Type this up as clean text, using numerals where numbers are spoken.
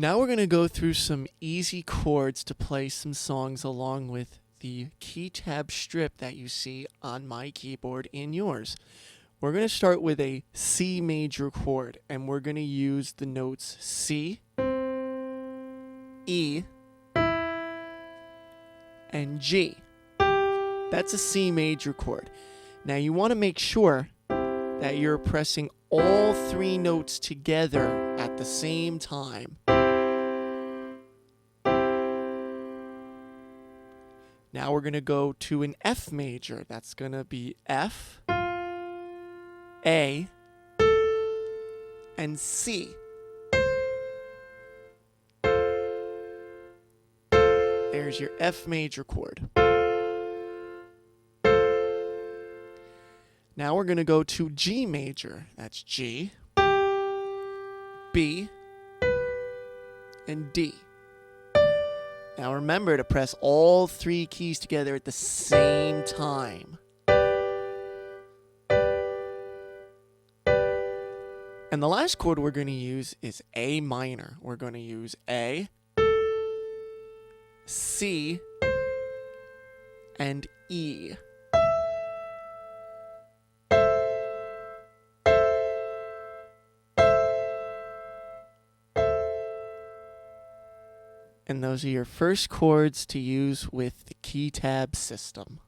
Now we're going to go through some easy chords to play some songs along with the KeyTab strip that you see on my keyboard and yours. We're going to start with a C major chord, and we're going to use the notes C, E, and G. That's a C major chord. Now you want to make sure that you're pressing all three notes together at the same time. Now we're going to go to an F major. That's going to be F, A, and C. There's your F major chord. Now we're going to go to G major. That's G, B, and D. Now remember to press all three keys together at the same time. And the last chord we're going to use is A minor. We're going to use A, C, and E. And those are your first chords to use with the KeyTab system.